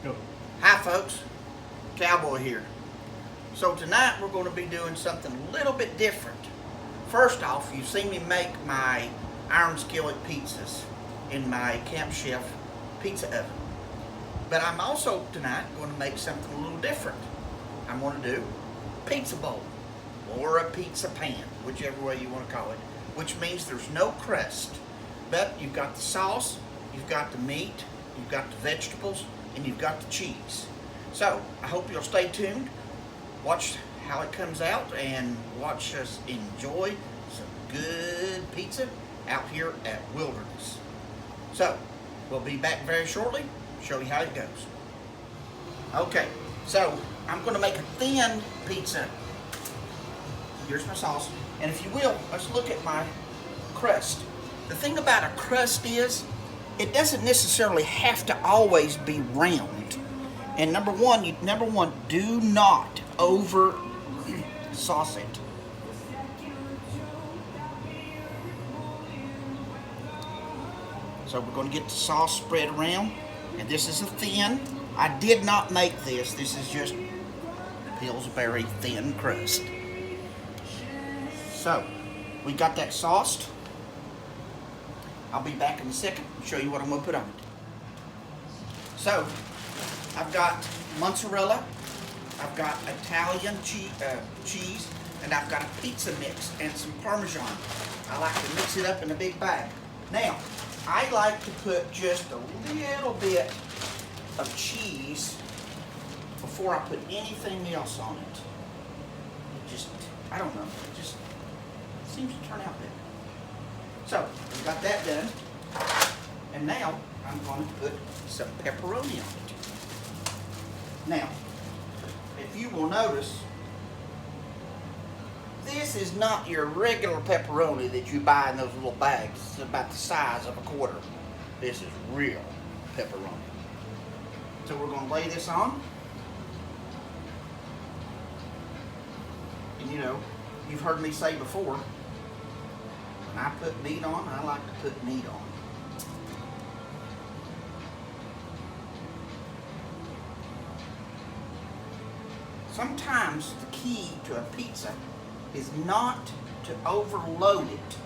go. Hi folks, Cowboy here. So tonight we're going to be doing something a little bit different. First off, you've seen me make my iron skillet pizzas in my Camp Chef pizza oven. But I'm also tonight going to make something a little different. I'm going to do a pizza bowl or a pizza pan, whichever way you want to call it, which means there's no crust. But you've got the sauce, you've got the meat, you've got the vegetables, and you've got the cheese. So I hope you'll stay tuned, watch how it comes out, and watch us enjoy some good pizza out here at Wilderness. So we'll be back very shortly, show you how it goes. Okay, so I'm going to make a thin pizza. Here's my sauce, and if you will, let's look at my crust. The thing about a crust is, it doesn't necessarily have to always be round. And number one, do not over sauce it. So we're going to get the sauce spread around, and this is a thin. I did not make this. This is just Pillsbury thin crust. So we got that sauced. I'll be back in a second and show you what I'm going to put on it. So, I've got mozzarella, I've got Italian cheese, and I've got a pizza mix and some Parmesan. I like to mix it up in a big bag. Now, I like to put just a little bit of cheese before I put anything else on it. It just, I don't know, it just seems to turn out better. So, we've got that done, and now I'm going to put some pepperoni on it. Now, if you will notice, this is not your regular pepperoni that you buy in those little bags. It's about the size of a quarter. This is real pepperoni. So we're going to lay this on. And you know, you've heard me say before, when I put meat on, I like to put meat on. Sometimes the key to a pizza is not to overload it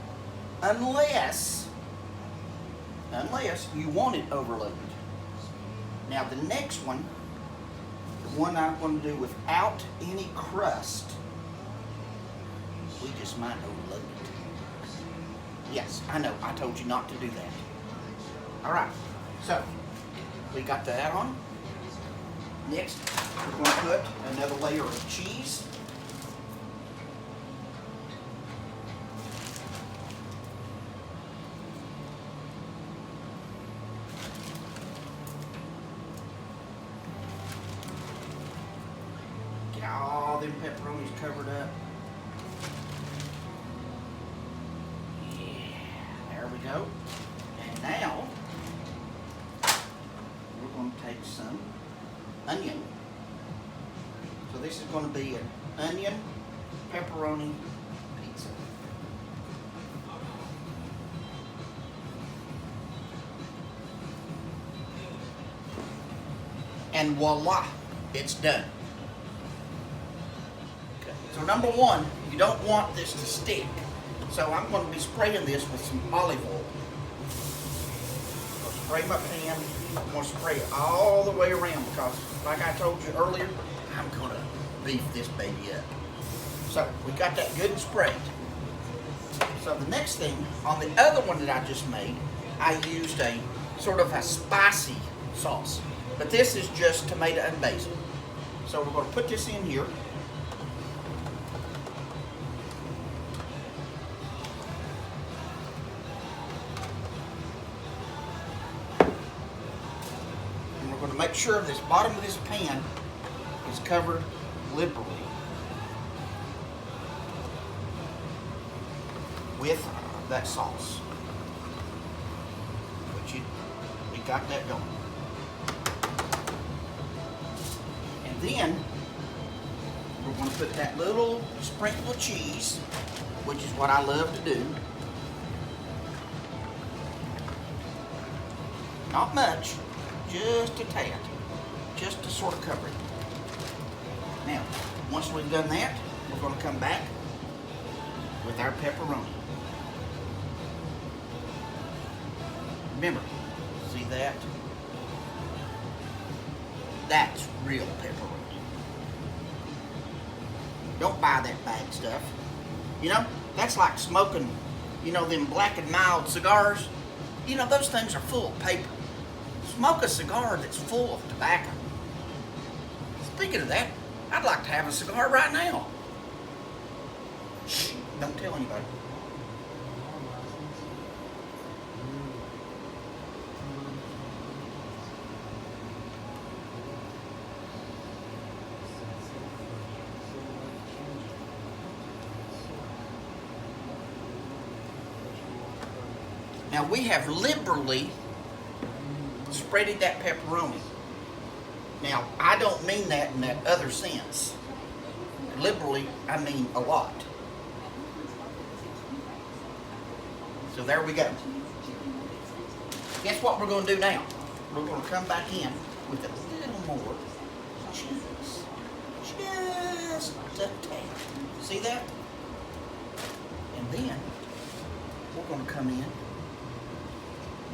unless you want it overloaded. Now the next one, the one I'm going to do without any crust, we just might overload it. Yes, I know, I told you not to do that. Alright, so we got that on. Next, we're going to put another layer of cheese. Get all them pepperonis covered up. There we go. And now, we're going to take some onion. So this is going to be an onion pepperoni pizza. And voila, it's done. Okay. So number one, you don't want this to stick. So I'm going to be spraying this with some olive oil. I'll spray my pan. I'm going to spray it all the way around because, like I told you earlier, I'm going to beef this baby up. So we got that good and sprayed. So the next thing, on the other one that I just made, I used a sort of a spicy sauce. But this is just tomato and basil. So we're going to put this in here. Going to make sure this bottom of this pan is covered liberally with that sauce. Which we got that going. And then we're going to put that little sprinkle of cheese, which is what I love to do. Not much, just a tad. just to sort of cover it. Now, once we've done that, we're going to come back with our pepperoni. Remember, see that? That's real pepperoni. Don't buy that bag stuff. You know, that's like smoking, you know, them Black and Mild cigars. You know, those things are full of paper. Smoke a cigar that's full of tobacco. Speaking of that, I'd like to have a cigar right now. Shh, don't tell anybody. Now we have liberally spreaded that pepperoni. Now I don't mean that in that other sense. Liberally, I mean a lot. So there we go. Guess what we're going to do now? We're going to come back in with a little more cheese. Just a tad. See that? And then we're going to come in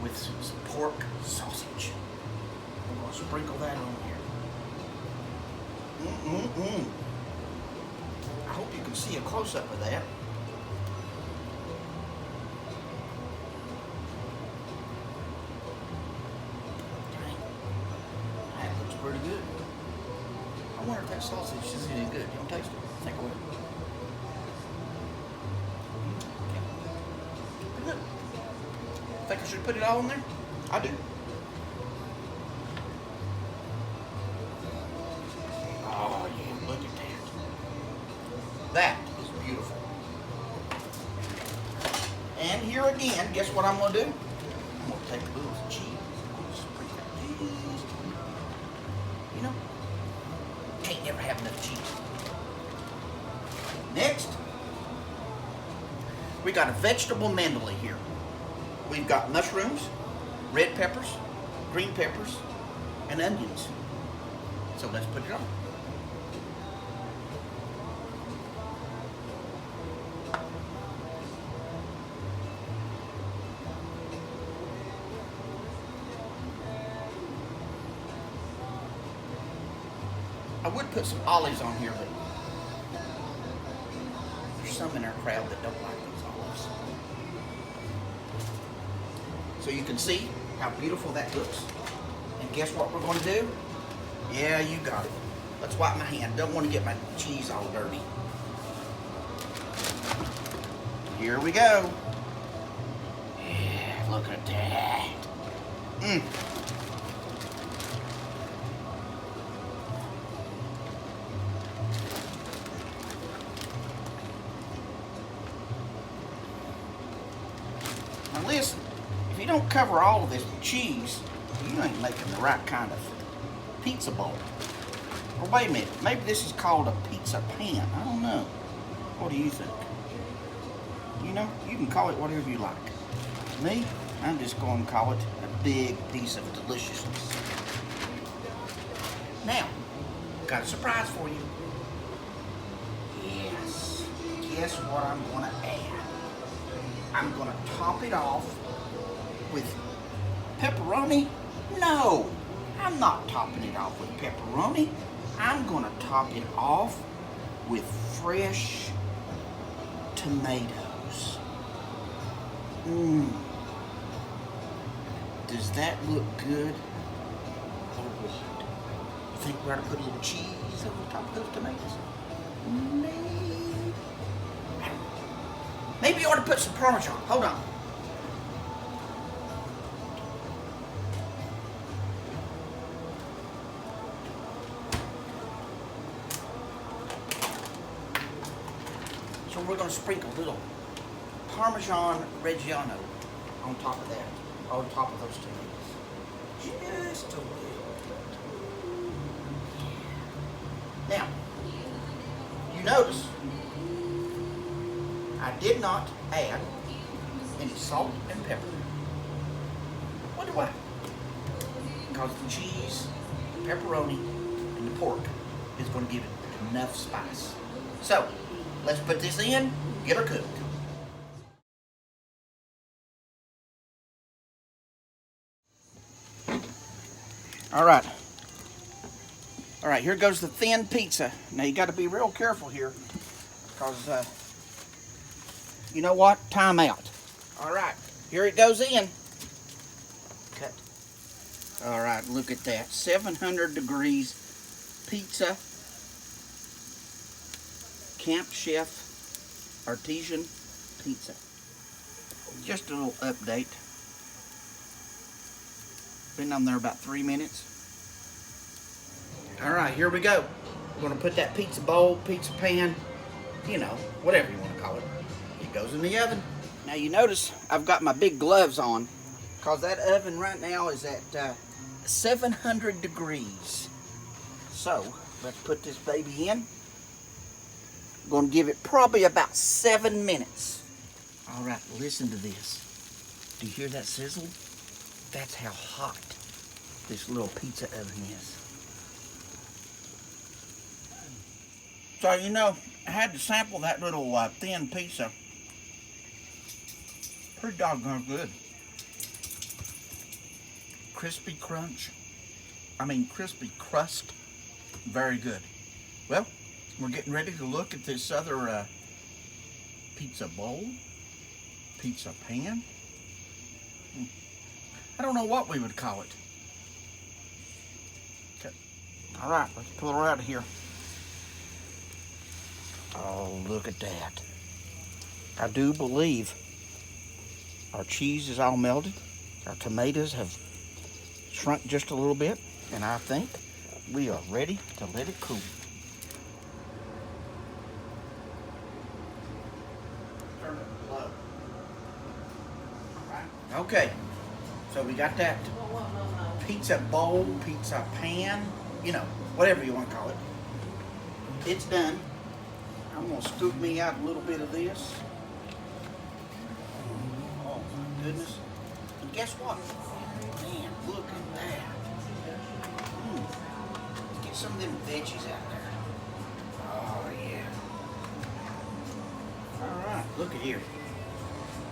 with some pork sausage. We're going to sprinkle that on here. I hope you can see a close-up of that. Dang. That looks pretty good. I wonder if that sausage is any good. You want to taste it? Take a look. Pretty good. Think I should put it all in there? I do. Oh yeah, look at that. That is beautiful. And here again, guess what I'm going to do? I'm going to take a little cheese. I'm going to sprinkle cheese. You know, can't never have enough cheese. Next, we got a vegetable medley here. We've got mushrooms, red peppers, green peppers, and onions. So let's put it on. I would put some olives on here, but there's some in our crowd that don't like those olives. So you can see how beautiful that looks. And guess what we're going to do? Yeah, you got it. Let's wipe my hand. Don't want to get my cheese all dirty. Here we go. Yeah, look at that. Now listen, if you don't cover all of this with cheese, you ain't making the right kind of pizza bowl. Or wait a minute, maybe this is called a pizza pan. I don't know. What do you think? You know, you can call it whatever you like. Me, I'm just going to call it a big piece of deliciousness. Now, got a surprise for you. Yes, guess what I'm going to add? I'm going to top it off with pepperoni. No, I'm not topping it off with pepperoni. I'm going to top it off with fresh tomatoes. Does that look good or what? You think we ought to put a little cheese over top of those tomatoes? Maybe you ought to put some Parmesan. Hold on. So we're going to sprinkle a little Parmesan Reggiano on top of that, on top of those tomatoes. Just a little. Now, you notice I did not add any salt and pepper. Wonder why? Because the cheese the pepperoni and the pork is going to give it enough spice. So, let's put this in, get her cooked. All right, here goes the thin pizza. Now you got to be real careful here, because you know what? Time out. All right, here it goes in. Cut. All right, look at that. 700 degrees pizza. Camp Chef Artisan Pizza. Just a little update. Been on there about 3 minutes. All right, here we go. We're gonna put that pizza bowl, pizza pan, you know, whatever you want to call it. It goes in the oven. Now you notice I've got my big gloves on, because that oven right now is at 700 degrees. So let's put this baby in. I'm gonna give it probably about 7 minutes. All right, listen to this. Do you hear that sizzle? That's how hot this little pizza oven is. So, you know, I had to sample that little thin pizza. Pretty doggone good. Crispy crust. Very good. Well, we're getting ready to look at this other pizza bowl, pizza pan. I don't know what we would call it. Okay. All right, let's pull her out of here. Oh, look at that. I do believe our cheese is all melted. Our tomatoes have shrunk just a little bit, and I think we are ready to let it cool. Turn it low. All right. Okay. So we got that pizza bowl, pizza pan, you know, whatever you want to call it. It's done. I'm going to scoop me out a little bit of this. Oh my goodness. And guess what? Man, look at that. Let's get some of them veggies out there. Oh yeah. Alright, look at here.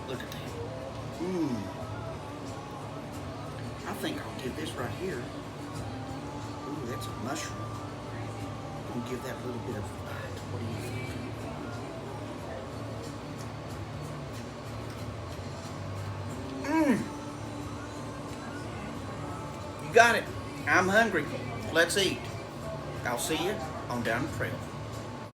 Look at that. I think I'll give this right here. Ooh, that's a mushroom. I'm gonna give that a little bit of a bite. What do you think? You got it. I'm hungry. Let's eat. I'll see you on down the trail.